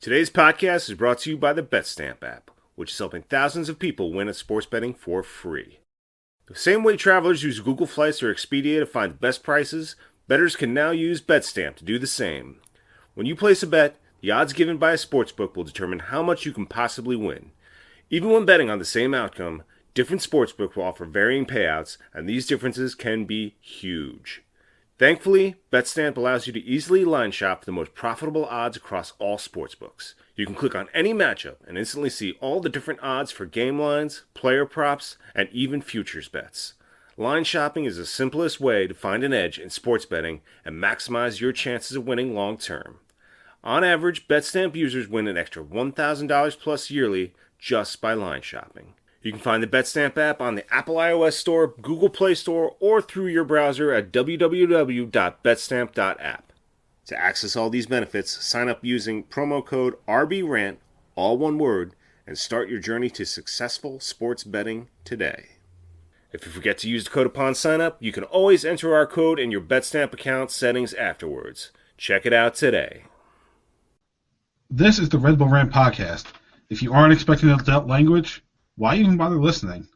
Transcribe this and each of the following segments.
Today's podcast is brought to you by the BetStamp app, which is helping thousands of people win at sports betting for free. The same way travelers use Google Flights or Expedia to find the best prices, bettors can now use BetStamp to do the same. When you place a bet, the odds given by a sportsbook will determine how much you can possibly win. Even when betting on the same outcome, different sportsbooks will offer varying payouts, and these differences can be huge. Thankfully, BetStamp allows you to easily line shop for the most profitable odds across all sportsbooks. You can click on any matchup and instantly see all the different odds for game lines, player props, and even futures bets. Line shopping is the simplest way to find an edge in sports betting and maximize your chances of winning long term. On average, BetStamp users win an extra $1,000 plus yearly just by line shopping. You can find the BetStamp app on the Apple iOS Store, Google Play Store, or through your browser at www.betstamp.app. To access all these benefits, sign up using promo code RBRANT, all one word, and start your journey to successful sports betting today. If you forget to use the code upon sign up, you can always enter our code in your BetStamp account settings afterwards. Check it out today. This is the Red Bull Rant podcast. If you aren't expecting adult language, why even bother listening?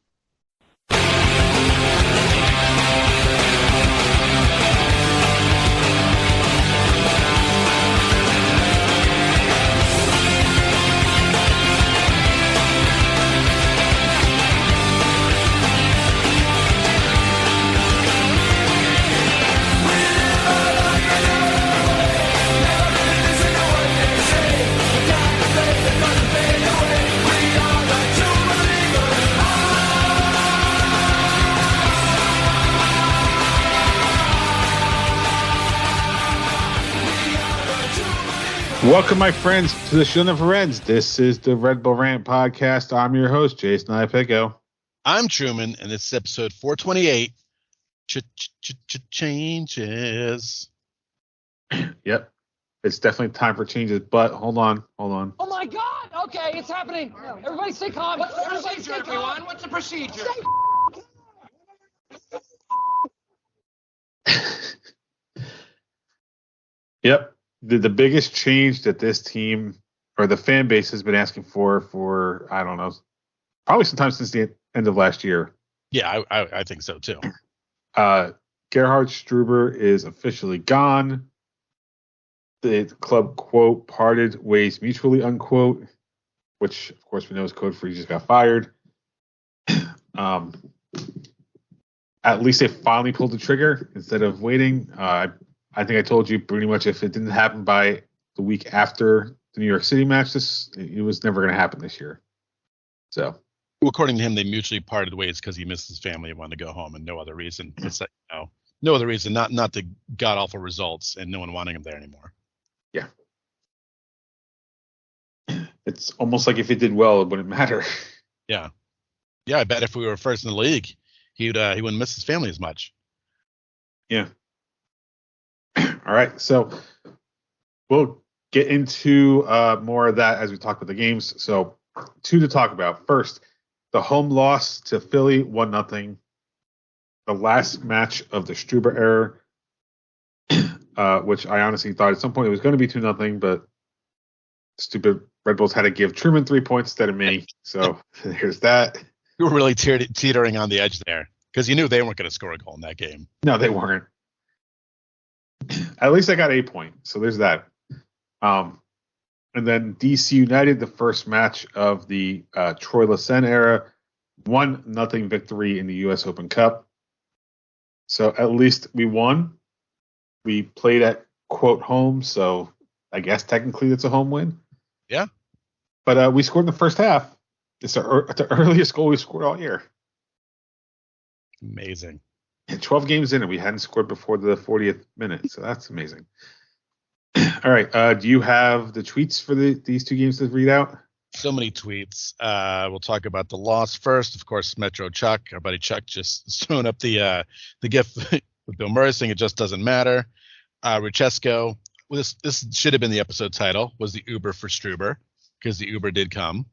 Welcome, my friends, to the show never ends. This is the Red Bull Rant podcast. I'm your host, Jason Iapicco. I'm Truman, and this is episode 428. Changes. Yep, it's definitely time for changes. But hold on. Oh my God! Okay, it's happening. Everybody, stay calm. What's the procedure, everyone? What's the procedure? Yep. The biggest change that this team or the fan base has been asking for I don't know, probably sometime since the end of last year. Yeah, I think so too. Gerhard Struber is officially gone. The club, quote, parted ways mutually, unquote, which of course we know is code for he just got fired. At least they finally pulled the trigger instead of waiting. I think I told you pretty much if it didn't happen by the week after the New York City match, it was never going to happen this year. So, well, according to him, they mutually parted ways because he missed his family and wanted to go home, and no other reason. It's like, no other reason. Not the god awful results and no one wanting him there anymore. Yeah, it's almost like if it did well, it wouldn't matter. Yeah. I bet if we were first in the league, he wouldn't miss his family as much. Yeah. All right, so we'll get into more of that as we talk about the games. So, two to talk about. First, the home loss to Philly, 1-0. The last match of the Struber era, which I honestly thought at some point it was going to be 2-0, but stupid Red Bulls had to give Truman 3 points instead of me. So, here's that. You were really teetering on the edge there because you knew they weren't going to score a goal in that game. No, they weren't. At least I got 8 points, so there's that. And then DC United, the first match of the Troy Lassen era, 1-0 victory in the U.S. Open Cup. So at least we won. We played at, quote, home, so I guess technically it's a home win. Yeah. But we scored in the first half. It's the earliest goal we've scored all year. Amazing. 12 games in, and we hadn't scored before the 40th minute, so that's amazing. All right, do you have the tweets for these two games to read out? So many tweets. We'll talk about the loss first. Of course, Metro Chuck, our buddy Chuck, just throwing up the gif with Bill Murray saying it just doesn't matter. Richesco, this should have been the episode title, was the Uber for Struber, because the Uber did come.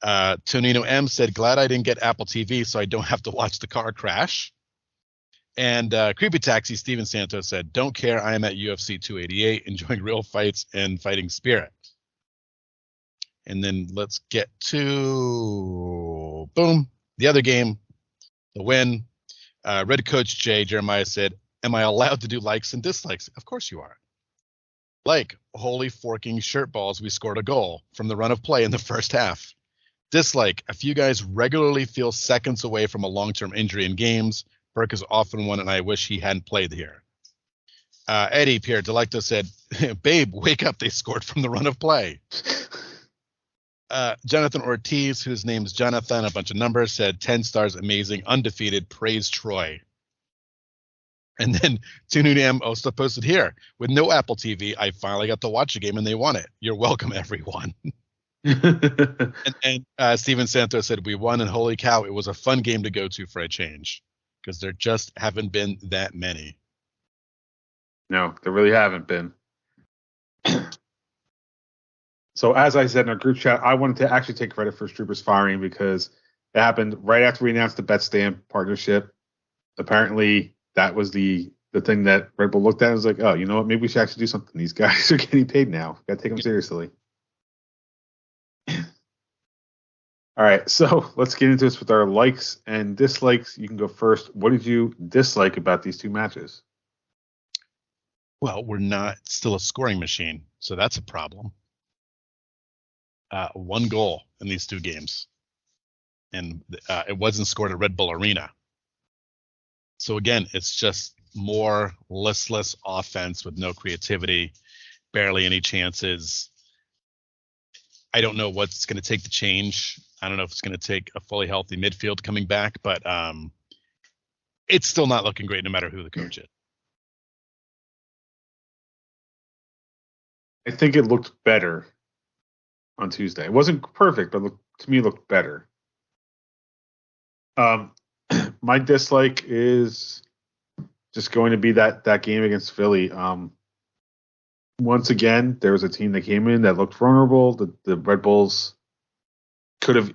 Tonino M said, glad I didn't get Apple TV so I don't have to watch the car crash. And Creepy Taxi, Steven Santos said, don't care, I am at UFC 288, enjoying real fights and fighting spirit. And then let's get to the other game, the win. Red Coach Jeremiah said, "Am I allowed to do likes and dislikes?" Of course you are. Like, holy forking shirt balls, we scored a goal from the run of play in the first half. Dislike, a few guys regularly feel seconds away from a long-term injury in games. Burke is often one, and I wish he hadn't played here. Eddie Pierre Delecto said, "Babe, wake up, they scored from the run of play." Jonathan Ortiz, whose name's Jonathan, a bunch of numbers, said 10 stars, amazing, undefeated, praise Troy. And then Tununam also posted here, with no Apple TV, I finally got to watch a game and they won it. You're welcome, everyone. and Steven Santos said, we won, and holy cow, it was a fun game to go to for a change, because there just haven't been that many. No, there really haven't been. So as I said in our group chat, I wanted to actually take credit for Struber's firing because it happened right after we announced the BetStamp partnership. Apparently, that was the thing that Red Bull looked at and was like, oh, you know what? Maybe we should actually do something. These guys are getting paid now. Got to take them seriously. All right, so let's get into this with our likes and dislikes. You can go first. What did you dislike about these two matches? Well, we're not still a scoring machine, so that's a problem. One goal in these two games, and it wasn't scored at Red Bull Arena. So again, it's just more listless offense with no creativity, barely any chances. I don't know what's going to take to change. I don't know if it's going to take a fully healthy midfield coming back, but it's still not looking great no matter who the coach is. I think it looked better on Tuesday. It wasn't perfect, but to me, it looked better. My dislike is just going to be that game against Philly. Once again, there was a team that came in that looked vulnerable. The Red Bulls could have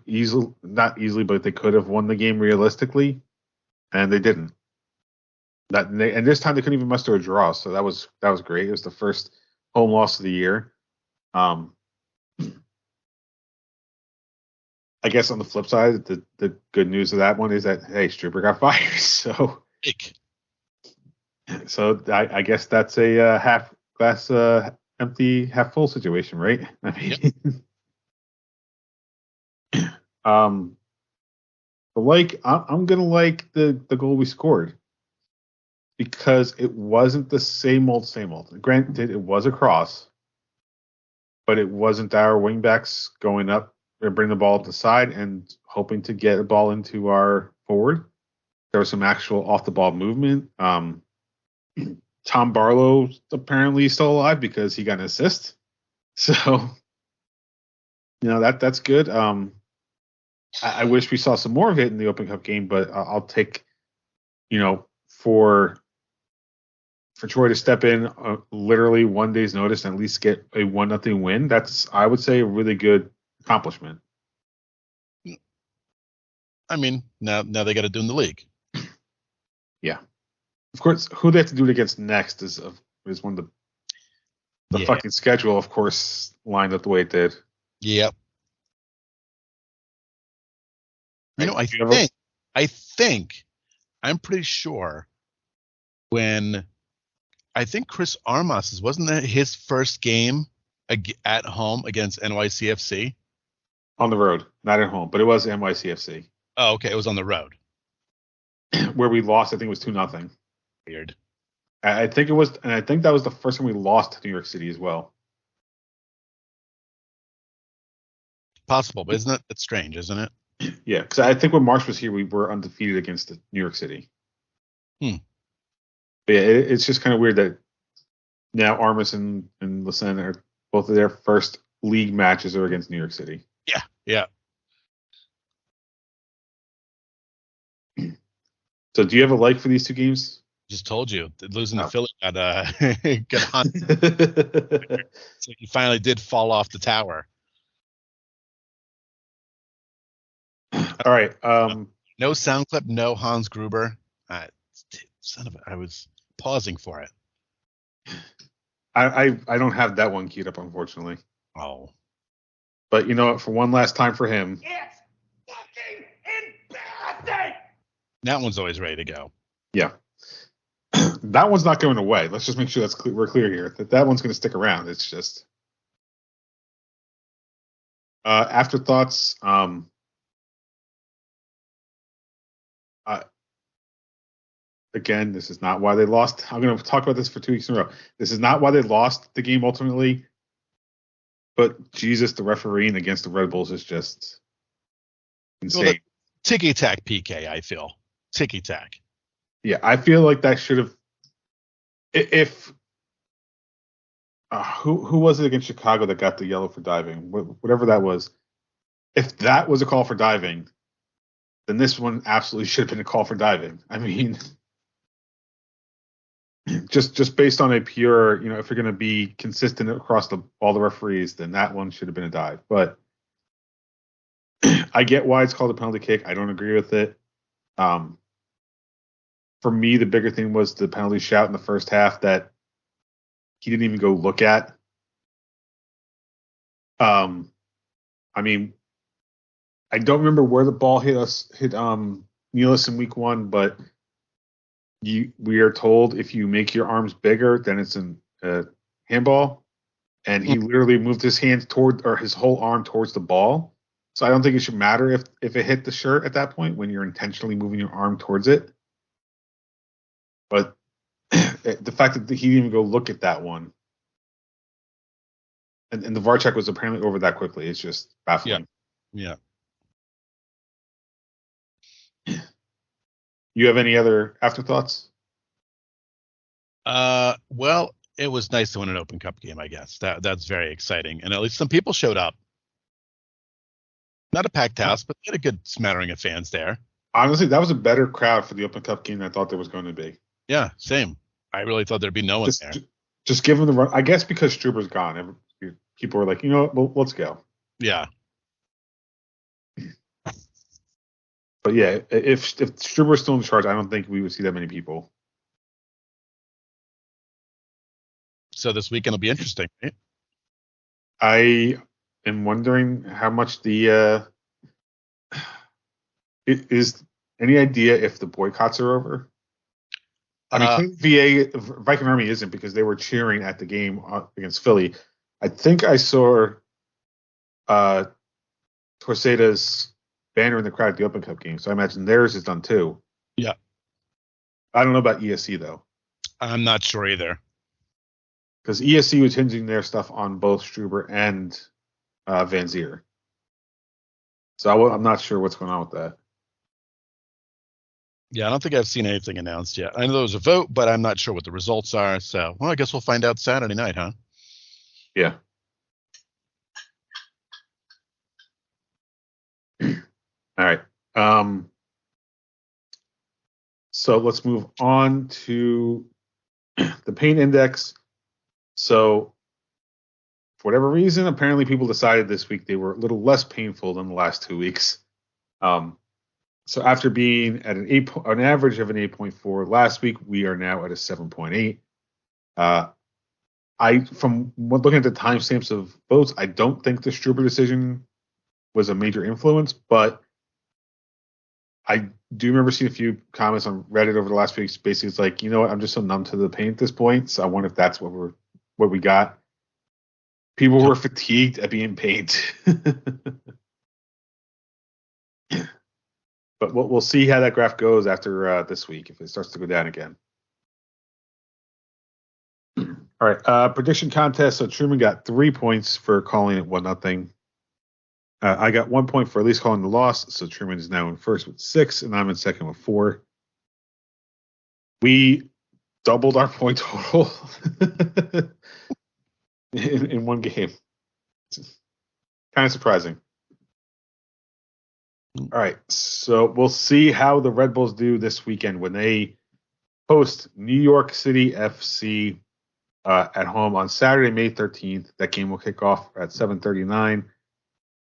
not easily, but they could have won the game realistically, and they didn't. And this time they couldn't even muster a draw, so that was great. It was the first home loss of the year. I guess on the flip side, the good news of that one is that, hey, Struber got fired. So I guess that's a half glass empty, half full situation, right? I mean, yep. I'm gonna like the goal we scored because it wasn't the same old. Granted, it was a cross, but it wasn't our wingbacks going up and bring the ball up the side and hoping to get a ball into our forward. There was some actual off the ball movement. Tom Barlow apparently still alive because he got an assist. So, that's good. I wish we saw some more of it in the Open Cup game, but I'll take, for Troy to step in literally 1 day's notice and at least get a 1-0 win. That's, I would say, a really good accomplishment. I mean, now they got to do in the league. Yeah. Of course, who they have to do it against next is one of the fucking schedule, of course, lined up the way it did. Yep. I'm pretty sure I think Chris Armas, wasn't that his first game at home against NYCFC? On the road, not at home, but it was NYCFC. Oh, okay. It was on the road. Where we lost, I think it was 2-0. Weird. I think it was, and I think that was the first time we lost to New York City as well. Possible, but isn't it? It's strange, isn't it? Yeah, because I think when Marsh was here, we were undefeated against New York City. But yeah, it's just kind of weird that now Armas and Lassen are both of their first league matches are against New York City. Yeah. So do you have a like for these two games? Just told you. Losing to Philly got hot. So he finally did fall off the tower. All right. No sound clip, no Hans Gruber. Son of a, I was pausing for it. I don't have that one queued up, unfortunately. Oh. But you know what? For one last time for him. It's fucking embarrassing! That one's always ready to go. Yeah. That one's not going away. Let's just make sure we're clear here. That one's going to stick around. It's just afterthoughts. Again, this is not why they lost. I'm going to talk about this for 2 weeks in a row. This is not why they lost the game ultimately. But Jesus, the refereeing against the Red Bulls is just insane. Well, ticky-tack PK, I feel. Ticky-tack. Yeah, I feel like that should have. If who was it against Chicago that got the yellow for diving? Whatever that was. If that was a call for diving, then this one absolutely should have been a call for diving. I mean, just based on a pure, if you're going to be consistent across all the referees, then that one should have been a dive. But I get why it's called a penalty kick. I don't agree with it. For me, the bigger thing was the penalty shout in the first half that he didn't even go look at. I mean, I don't remember where the ball hit Nealis in week 1, but we are told if you make your arms bigger, then it's a handball. And he literally moved his hand his whole arm towards the ball. So I don't think it should matter if it hit the shirt at that point when you're intentionally moving your arm towards it. But the fact that he didn't even go look at that one, and the VAR check was apparently over that quickly, it's just baffling. Yeah. You have any other afterthoughts? Well, it was nice to win an Open Cup game, I guess. That's very exciting. And at least some people showed up. Not a packed house, but they had a good smattering of fans there. Honestly, that was a better crowd for the Open Cup game than I thought there was going to be. Yeah, same. I really thought there'd be no one there. Just give them the run. I guess because Struber's gone, people were like, let's go. Yeah. But yeah, if Struber's still in charge, I don't think we would see that many people. So this weekend will be interesting, right? I am wondering how much it is. Any idea if the boycotts are over? I mean, Viking Army isn't because they were cheering at the game against Philly. I think I saw Torceda's banner in the crowd at the Open Cup game, so I imagine theirs is done too. Yeah. I don't know about ESC though. I'm not sure either. Because ESC was hinging their stuff on both Struber and Van Zier. So I'm not sure what's going on with that. Yeah, I don't think I've seen anything announced yet. I know there was a vote, but I'm not sure what the results are. So, I guess we'll find out Saturday night, huh? Yeah. All right. So let's move on to the pain index. So for whatever reason, apparently people decided this week they were a little less painful than the last 2 weeks. So after being at an average of an 8.4 last week, we are now at a 7.8. From looking at the timestamps of votes, I don't think the Struber decision was a major influence, but I do remember seeing a few comments on Reddit over the last few weeks. Basically, it's like, I'm just so numb to the pain at this point. So I wonder if that's what we got. People were fatigued at being paid. But we'll see how that graph goes after this week if it starts to go down again. All right, prediction contest. So Truman got 3 points for calling it 1-0. I got 1 point for at least calling the loss. So Truman is now in first with 6, and I'm in second with 4. We doubled our point total in one game. It's kind of surprising. All right, so we'll see how the Red Bulls do this weekend when they host New York City FC at home on Saturday, May 13th. That game will kick off at 7:39.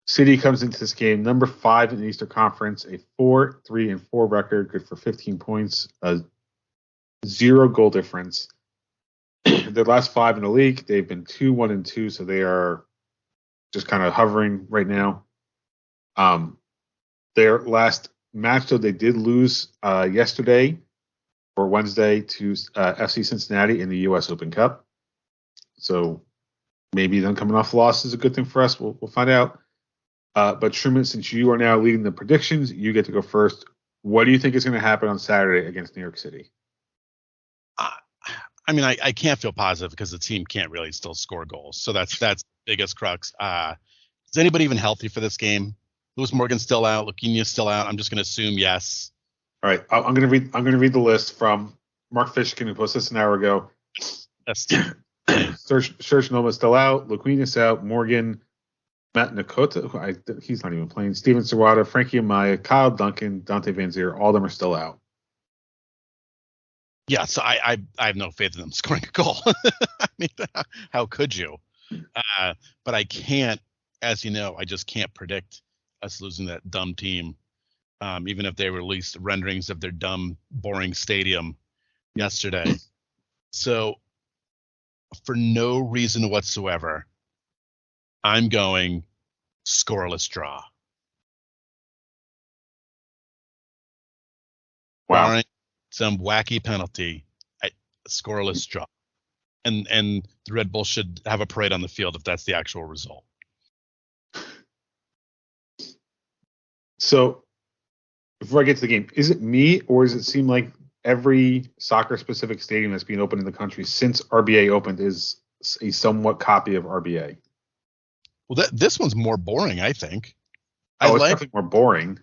City comes into this game number 5 in the Eastern Conference, a 4-3-4 record, good for 15 points, a 0 goal difference. Their last 5 in the league, they've been 2-1-2, so they are just kind of hovering right now. Their last match, though, they did lose yesterday or Wednesday to FC Cincinnati in the U.S. Open Cup. So maybe them coming off loss is a good thing for us. We'll find out. But Truman, since you are now leading the predictions, you get to go first. What do you think is going to happen on Saturday against New York City? I mean, I can't feel positive because the team can't really still score goals. So that's biggest crux. Is anybody even healthy for this game? Lewis Morgan's still out. Luquinha's still out. I'm just going to assume yes. All right, I'm going to read the list from Mark Fishkin, who posted this an hour ago. That's Serge Noma's still out. Luquinha's out. Morgan, Matt Nakota, he's not even playing. Steven Serrata, Frankie Amaya, Kyle Duncan, Dante Van Zier, all of them are still out. Yeah, so I have no faith in them scoring a goal. I mean, how could you? But I can't, as you know, I just can't predict us losing that dumb team, even if they released renderings of their dumb, boring stadium yesterday. So for no reason whatsoever, I'm going scoreless draw. Wow. Barring some wacky penalty, scoreless draw. And the Red Bull should have a parade on the field if that's the actual result. So before I get to the game, is it me or does it seem like every soccer-specific stadium that's being opened in the country since RBA opened is a somewhat copy of RBA? Well, this one's more boring, I think. It's definitely more boring.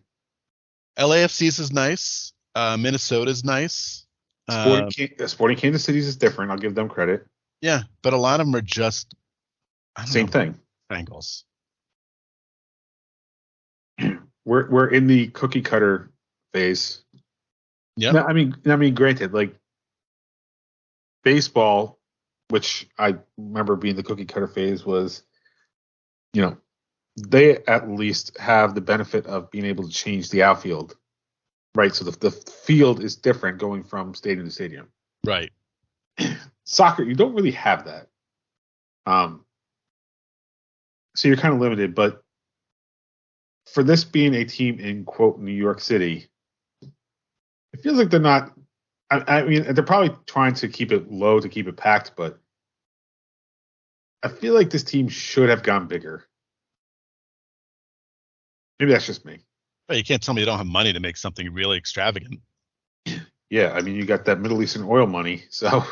LAFC's is nice. Minnesota's nice. Sporting Kansas City's is different. I'll give them credit. Yeah, but a lot of them are just same thing. Angles. We're in the cookie cutter phase. Yeah. I mean, granted, like baseball, which I remember being the cookie cutter phase, was, they at least have the benefit of being able to change the outfield, right? So the field is different going from stadium to stadium. Right. Soccer, you don't really have that. So you're kind of limited, but for this being a team in, quote, New York City, it feels like they're not. I mean, they're probably trying to keep it low to keep it packed, but I feel like this team should have gone bigger. Maybe that's just me. But you can't tell me you don't have money to make something really extravagant. Yeah, I mean, you got that Middle Eastern oil money, so.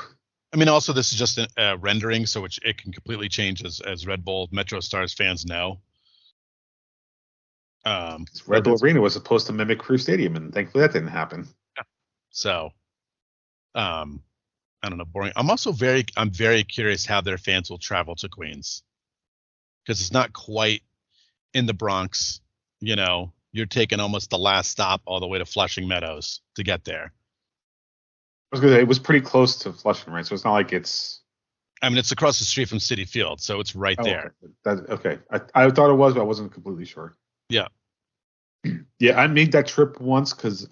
I mean, also, this is just a rendering, so it can completely change as Red Bull Metro Stars fans know. Red Bull Arena was supposed to mimic Crew Stadium, and thankfully that didn't happen. Yeah. So, I don't know, boring. I'm very curious how their fans will travel to Queens, because it's not quite in the Bronx. You're taking almost the last stop all the way to Flushing Meadows to get there. I was gonna say it was pretty close to Flushing, right? So it's not like it's. I mean, it's across the street from Citi Field, so it's right there. Okay. I thought it was, but I wasn't completely sure. Yeah. Yeah, I made that trip once because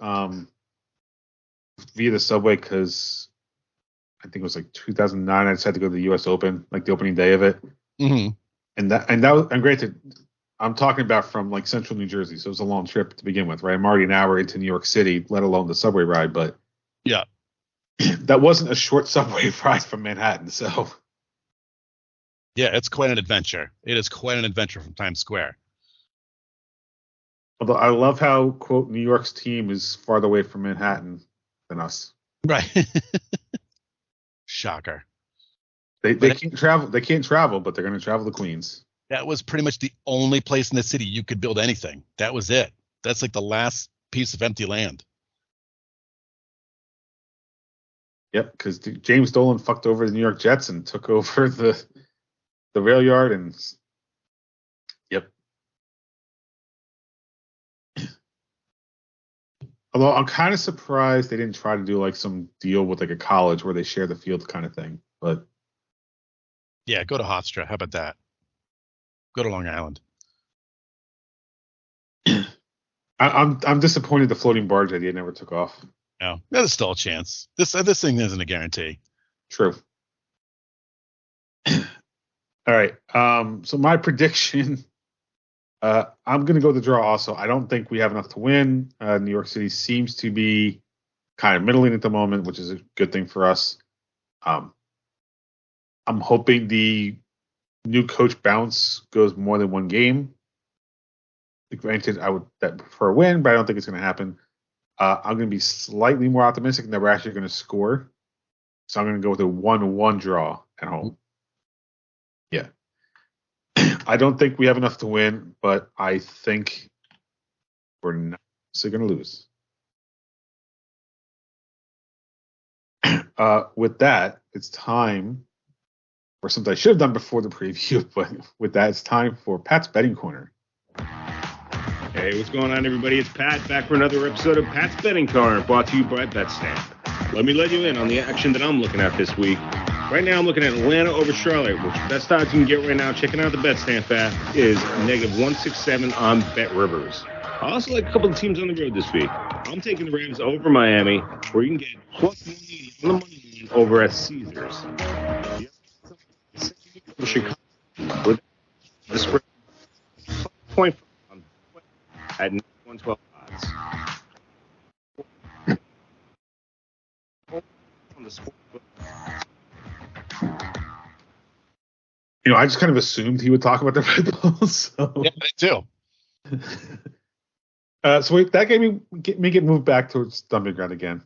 via the subway, because I think it was like 2009. I decided to go to the U.S. Open, like the opening day of it. Mm-hmm. And that was, and granted, I'm talking about from like central New Jersey, so it was a long trip to begin with, right? I'm already an hour into New York City, let alone the subway ride. But yeah, that wasn't a short subway ride from Manhattan, so. Yeah, it's quite an adventure. It is quite an adventure from Times Square. Although I love how, quote, New York's team is farther away from Manhattan than us. Right. Shocker. They can't travel. They can't travel, but they're going to travel to Queens. That was pretty much the only place in the city you could build anything. That was it. That's like the last piece of empty land. Yep, because James Dolan fucked over the New York Jets and took over the rail yard, and yep. Although I'm kind of surprised they didn't try to do like some deal with like a college where they share the field kind of thing. But yeah, go to Hofstra. How about that? Go to Long Island. I'm disappointed the floating barge idea never took off. No, there's still a chance. This thing isn't a guarantee. True. All right. So my prediction, I'm going to go with the draw also. I don't think we have enough to win. New York City seems to be kind of middling at the moment, which is a good thing for us. I'm hoping the new coach bounce goes more than one game. Granted, I would prefer a win, but I don't think it's going to happen. I'm going to be slightly more optimistic that we're actually going to score. So I'm going to go with a 1-1 draw at home. Yeah. I don't think we have enough to win, but I think we're not going to lose. With that, it's time for something I should have done before the preview, but with that, it's time for Pat's Betting Corner. Hey, what's going on, everybody? It's Pat, back for another episode of Pat's Betting Corner, brought to you by BetStamp. Let me let you in on the action that I'm looking at this week. Right now, I'm looking at Atlanta over Charlotte, which best odds you can get right now, checking out the BetStamp app, is -167 on BetRivers. I also like a couple of teams on the road this week. I'm taking the Rams over Miami, where you can get +180 on the money line over at Caesars. Chicago with the spread point at 112 odds. On the sport. I just kind of assumed he would talk about the Red Bulls. So. Yeah, me too. So that gave me get moved back towards dumping ground again.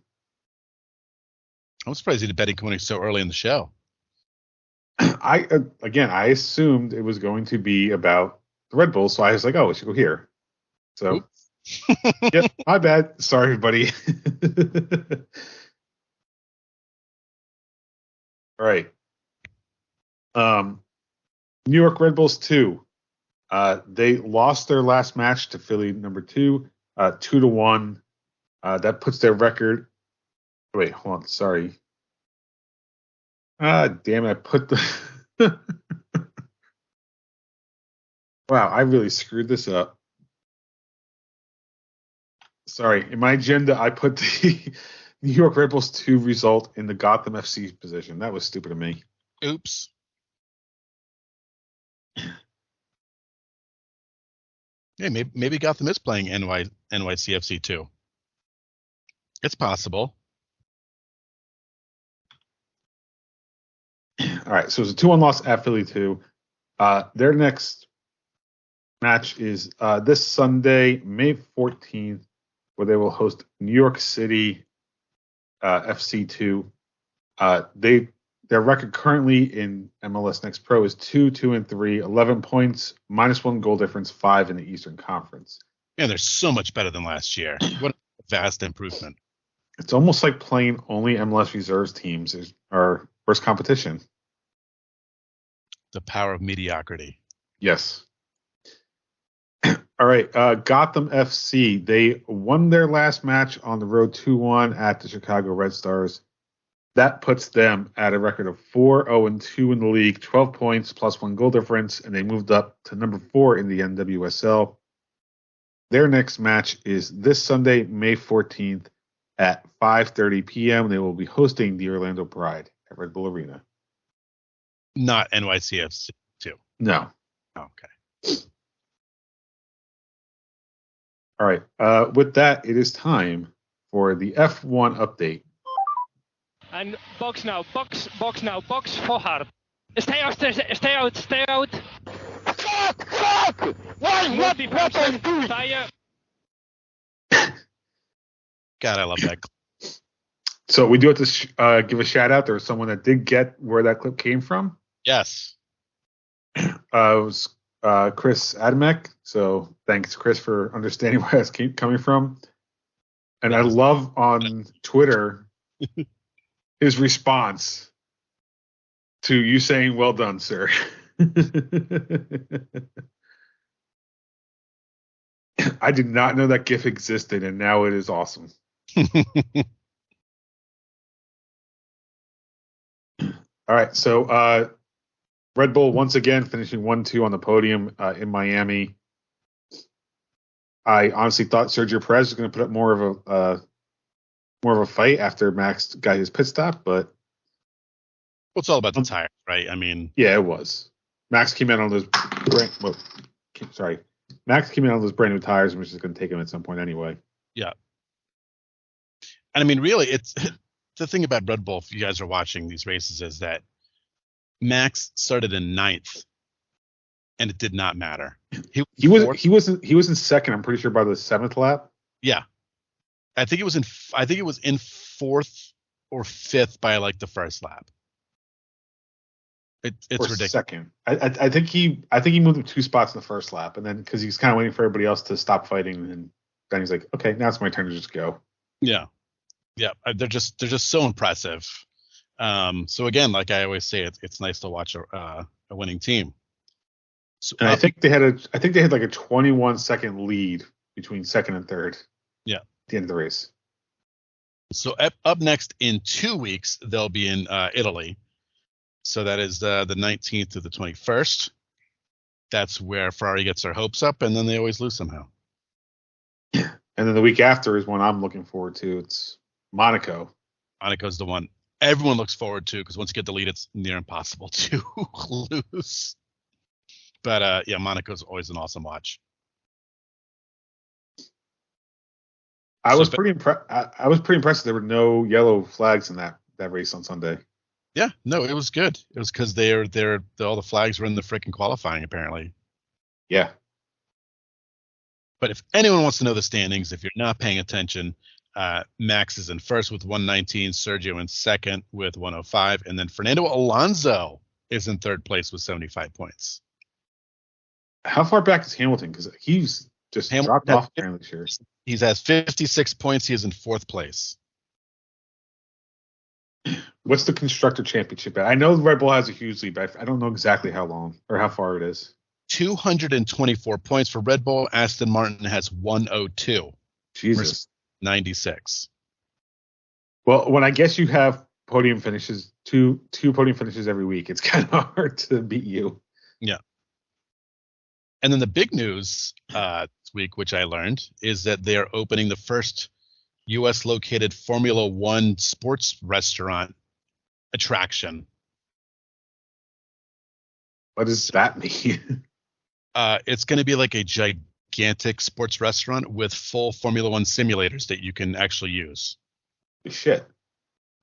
I'm surprised you did betting coming so early in the show. I assumed it was going to be about the Red Bulls, so I was like, oh, we should go here. So, yep, my bad. Sorry, everybody. All right. New York Red Bulls 2. They lost their last match to Philly number 2, 2-1. That puts their record. Wait, hold on. Sorry. Damn it. I put the. Wow, I really screwed this up. Sorry. In my agenda, I put the New York Red Bulls 2 result in the Gotham FC position. That was stupid of me. Oops. Yeah, maybe Gotham is playing NYCFC too. It's possible. All right, so it's a 2-1 loss at Philly 2. Their next match is this Sunday, May 14th, where they will host New York City FC 2. Their record currently in MLS Next Pro is 2-2-3, 11 points, -1 goal difference, 5 in the Eastern Conference. Yeah, they're so much better than last year. What a vast improvement. It's almost like playing only MLS reserves teams are worst competition. The power of mediocrity. Yes. All right, Gotham FC. They won their last match on the road 2-1 at the Chicago Red Stars. That puts them at a record of 4-0-2 in the league, 12 points, +1 goal difference, and they moved up to number 4 in the NWSL. Their next match is this Sunday, May 14th at 5:30 p.m. They will be hosting the Orlando Pride at Red Bull Arena. Not NYCFC too. No. Okay. All right. With that, it is time for the F1 update. And box now, box for hard. Stay out. Fuck! Why? What I do? Tire. God, I love that. So we do have to give a shout out. There was someone that did get where that clip came from. Yes. It was Chris Adamek. So thanks, Chris, for understanding where that's coming from. And I love on Twitter his response to you saying, "Well done, sir." I did not know that GIF existed, and now it is awesome. All right, so Red Bull once again finishing 1-2 on the podium in Miami. I honestly thought Sergio Perez was going to put up more of a fight after Max got his pit stop, but Well, it's all about the tires, right? I mean, yeah, it was. Max came out on those Max came out on those brand new tires, which is going to take him at some point anyway. Yeah. And I mean, really, it's the thing about Red Bull, if you guys are watching these races, is that Max started in 9th, and it did not matter. He was in second. I'm pretty sure by the 7th lap. Yeah, I think it was in 4th or 5th by like the first lap. It's ridiculous. Second, I think he moved him 2 spots in the first lap, and then because he's kind of waiting for everybody else to stop fighting, and then he's like, okay, now it's my turn to just go. Yeah. They're just so impressive. So again, like I always say, it's nice to watch a winning team. So, and I think they had like a 21-second lead between second and third. Yeah. At the end of the race. So up next in 2 weeks, they'll be in Italy. So that is the 19th to the 21st. That's where Ferrari gets their hopes up, and then they always lose somehow. And then the week after is one I'm looking forward to. It's Monaco. Monaco's the one everyone looks forward to because once you get the lead, it's near impossible to lose. But Monaco's always an awesome watch. I was pretty impressed. There were no yellow flags in that race on Sunday. Yeah, no, it was good. It was because all the flags were in the freaking qualifying apparently. Yeah. But if anyone wants to know the standings, if you're not paying attention, Max is in first with 119, Sergio in second with 105, and then Fernando Alonso is in third place with 75 points. How far back is Hamilton? Because he's just dropped off apparently this year. He has 56 points. He is in fourth place. What's the constructor championship at? I know Red Bull has a huge lead, but I don't know exactly how long or how far it is. 224 points for Red Bull. Aston Martin has 102. Jesus. 96. Well, when I guess you have podium finishes, two podium finishes every week, it's kind of hard to beat you. Yeah. And then the big news this week, which I learned, is that they are opening the first U.S. located Formula One sports restaurant attraction. What does that mean? It's going to be like a gigantic sports restaurant with full Formula One simulators that you can actually use. Shit.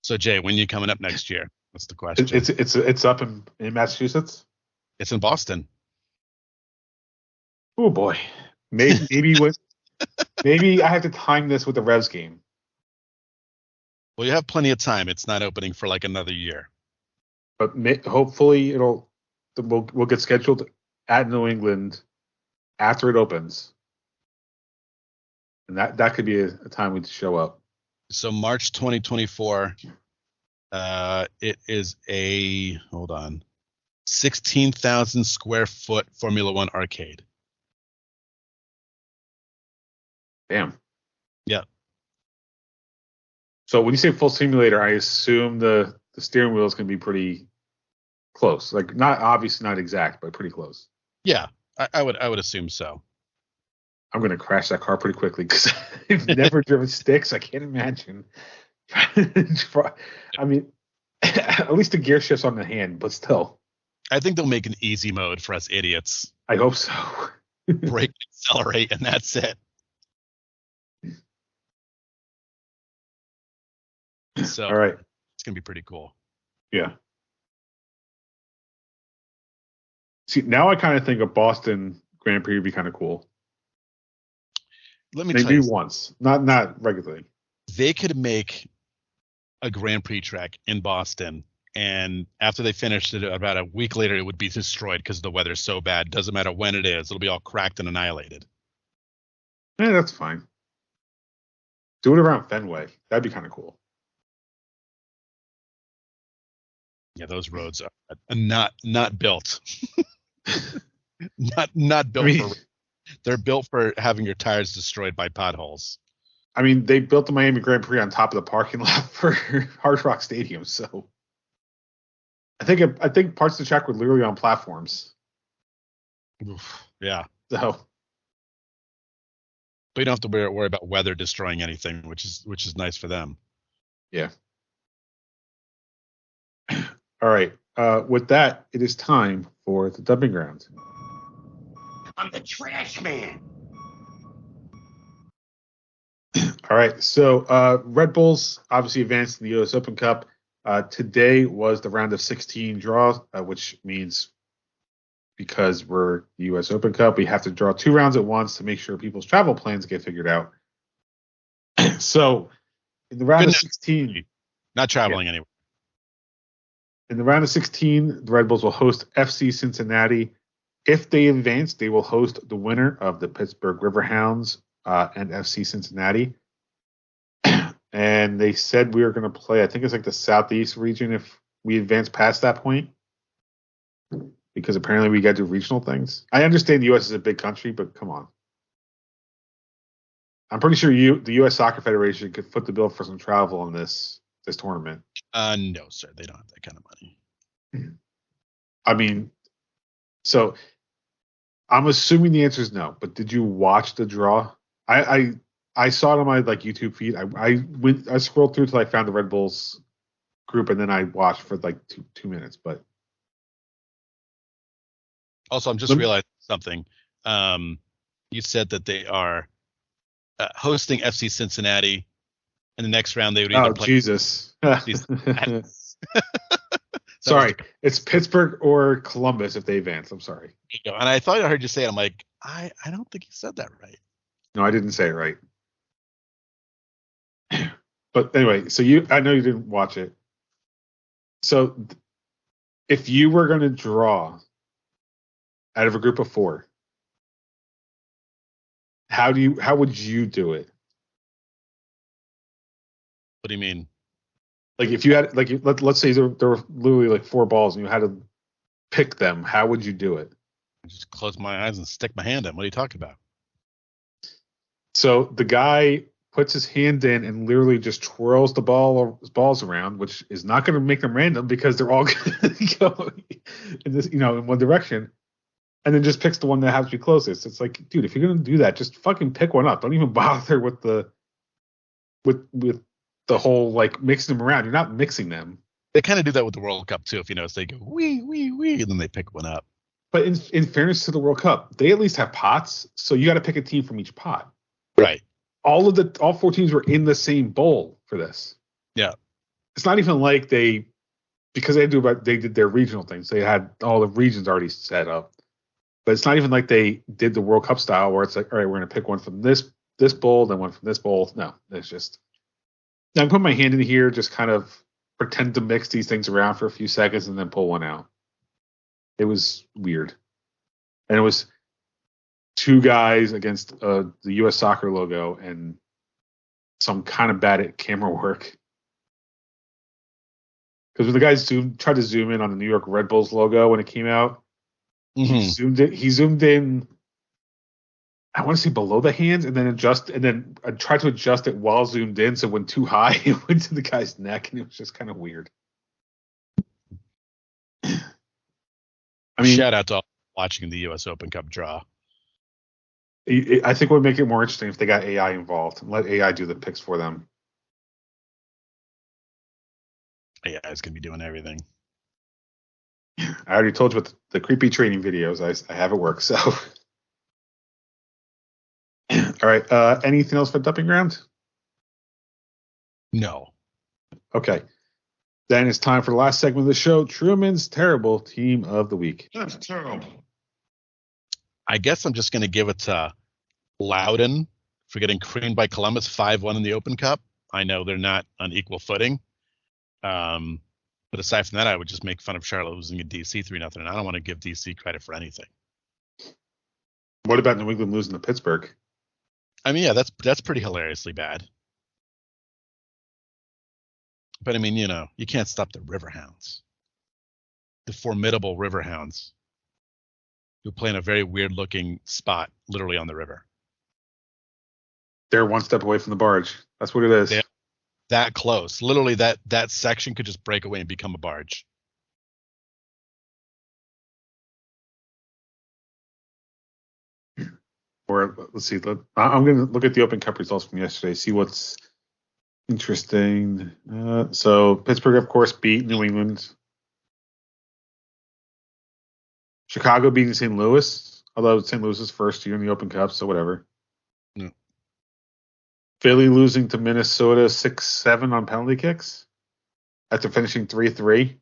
So Jay, when are you coming up next year? That's the question. It's up in Massachusetts. It's in Boston. Oh boy, maybe I have to time this with the Revs game. Well, you have plenty of time. It's not opening for like another year. But hopefully we'll get scheduled at New England after it opens, and that could be a time we show up. So March 2024. It is 16,000 square foot Formula One arcade. Damn. Yeah. So when you say full simulator, I assume the steering wheel is going to be pretty close. Like obviously not exact, but pretty close. Yeah, I would assume so. I'm going to crash that car pretty quickly because I've never driven sticks. I can't imagine. I mean, at least the gear shift's on the hand, but still. I think they'll make an easy mode for us idiots. I hope so. Brake, accelerate, and that's it. So all right, it's gonna be pretty cool. Yeah. See, now I kind of think a Boston Grand Prix would be kind of cool. Let me tell you once, not regularly. They could make a Grand Prix track in Boston, and after they finished it, about a week later, it would be destroyed because the weather's so bad. Doesn't matter when it is; it'll be all cracked and annihilated. Yeah, that's fine. Do it around Fenway. That'd be kind of cool. Yeah, those roads are not built. not built for. They're built for having your tires destroyed by potholes. I mean, they built the Miami Grand Prix on top of the parking lot for Hard Rock Stadium, so I think parts of the track were literally on platforms. Oof, yeah. So, but you don't have to worry about weather destroying anything, which is nice for them. Yeah. All right. with that, it is time for the dumping ground. I'm the trash man. All right, so Red Bulls obviously advanced in the U.S. Open Cup. Today was the round of 16 draw, which means because we're the U.S. Open Cup, we have to draw 2 rounds at once to make sure people's travel plans get figured out. So in the round of 16, not traveling anywhere. In the round of 16, the Red Bulls will host FC Cincinnati. If they advance, they will host the winner of the Pittsburgh Riverhounds and FC Cincinnati. And they said we were going to play, I think it's like the Southeast region if we advance past that point. Because apparently we got to do regional things. I understand the U.S. is a big country, but come on. I'm pretty sure the U.S. Soccer Federation could foot the bill for some travel in this tournament. No, sir. They don't have that kind of money. I mean, so I'm assuming the answer is no. But did you watch the draw? I saw it on my YouTube feed. I scrolled through till I found the Red Bulls group, and then I watched for like two minutes. But also, I'm just realizing something. You said that they are hosting FC Cincinnati. In the next round, they would either play. Jesus. Sorry, it's Pittsburgh or Columbus if they advance. I'm sorry. And I thought I heard you say it. I'm like, I don't think you said that right. No, I didn't say it right. But anyway, so I know you didn't watch it. So if you were going to draw out of a group of 4, how would you do it? What do you mean? Like if you had let's say there were literally like 4 balls and you had to pick them, how would you do it? I just close my eyes and stick my hand in. What are you talking about? So the guy puts his hand in and literally just twirls the balls around, which is not going to make them random because they're all going to go in this, in one direction, and then just picks the one that has to be closest. It's like, dude, if you're going to do that, just fucking pick one up. Don't even bother with the whole like mixing them around. You're not mixing them. They kind of do that with the World Cup too. If you notice, they go wee wee wee, and then they pick one up. But in fairness to the World Cup, they at least have pots, so you got to pick a team from each pot. Right. All 4 teams were in the same bowl for this. Yeah. It's not even like because they did their regional things. They had all the regions already set up. But it's not even like they did the World Cup style where it's like, all right, we're going to pick one from this bowl, then one from this bowl. No, it's just. Now, I put my hand in here, just kind of pretend to mix these things around for a few seconds and then pull one out. It was weird. And it was 2 guys against the U.S. Soccer logo and some kind of bad at camera work. Because when the guys tried to zoom in on the New York Red Bulls logo when it came out, he zoomed in, I want to say below the hands, and then I tried to adjust it while zoomed in, so it went too high, it went to the guy's neck, and it was just kind of weird. I mean, shout out to all watching the U.S. Open Cup draw. I think it would make it more interesting if they got AI involved and let AI do the picks for them. AI is going to be doing everything. I already told you about the creepy training videos. I have it work, so. All right. Anything else for dumping ground? No. Okay. Then it's time for the last segment of the show, Truman's Terrible Team of the Week. That's terrible. I guess I'm just going to give it to Loudon for getting creamed by Columbus 5-1 in the Open Cup. I know they're not on equal footing. But aside from that, I would just make fun of Charlotte losing to DC 3-0, and I don't want to give DC credit for anything. What about New England losing to Pittsburgh? I mean, yeah, that's pretty hilariously bad. But I mean, you can't stop the Riverhounds. The formidable Riverhounds who play in a very weird looking spot literally on the river. They're one step away from the barge. That's what it is. They're that close. Literally that section could just break away and become a barge. Or let's see. I'm going to look at the Open Cup results from yesterday, see what's interesting. So Pittsburgh, of course, beat New England Chicago beating St. Louis, although St. Louis is first year in the Open Cup, so whatever. Yeah. Philly losing to Minnesota 6-7 on penalty kicks after finishing 3-3.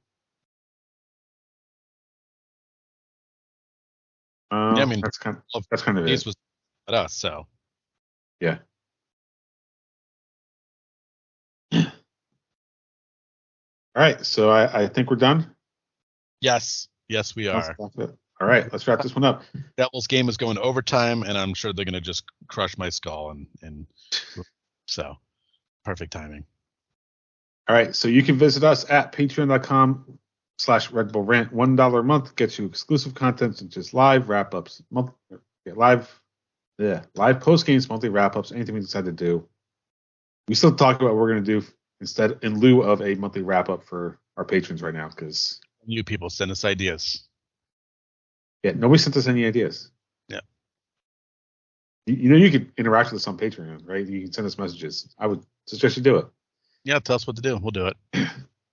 I mean, that's kind of this it. was at us, so Yeah. All right, so I think we're done. yes, we are. All right, let's wrap this one up. Devils game is going to overtime, and I'm sure they're going to just crush my skull, and so perfect timing. All right, so you can visit us at patreon.com/Red Bull Rant. $1 a month gets you exclusive content such as live wrap-ups, live post games, monthly wrap-ups, anything we decide to do. We still talk about what we're going to do instead in lieu of a monthly wrap-up for our patrons right now because You people send us ideas. yeah, nobody sent us any ideas. Yeah. You could interact with us on Patreon, right? You can send us messages. I would suggest you do it. Yeah, tell us what to do. We'll do it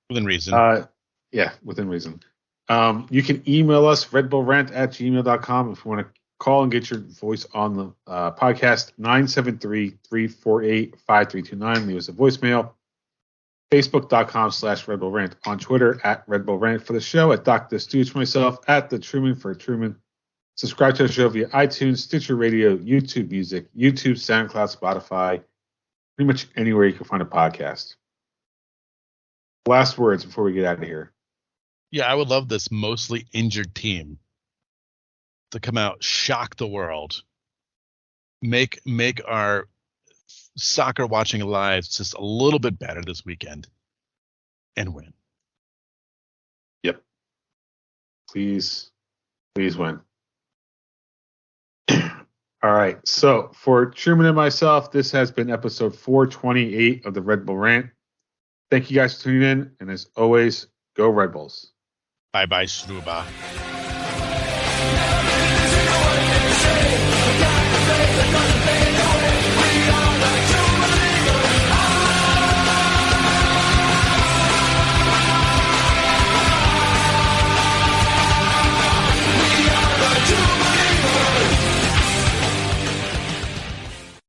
within reason. Yeah, within reason. You can email us, redbullrant@gmail.com if you want to call and get your voice on the podcast, 973-348-5329. Leave us a voicemail. Facebook.com/RedBullRant. On Twitter @RedBullRant for the show, at Dr. Stooge for myself, at the Truman for Truman. Subscribe to the show via iTunes, Stitcher Radio, YouTube Music, YouTube, SoundCloud, Spotify, pretty much anywhere you can find a podcast. Last words before we get out of here. Yeah, I would love this mostly injured team to come out, shock the world, make our soccer watching lives just a little bit better this weekend, and win. Yep. Please win. All right. So for Truman and myself, this has been episode 428 of the Red Bull Rant. Thank you guys for tuning in, and as always, go Red Bulls. Bye-bye, Struber.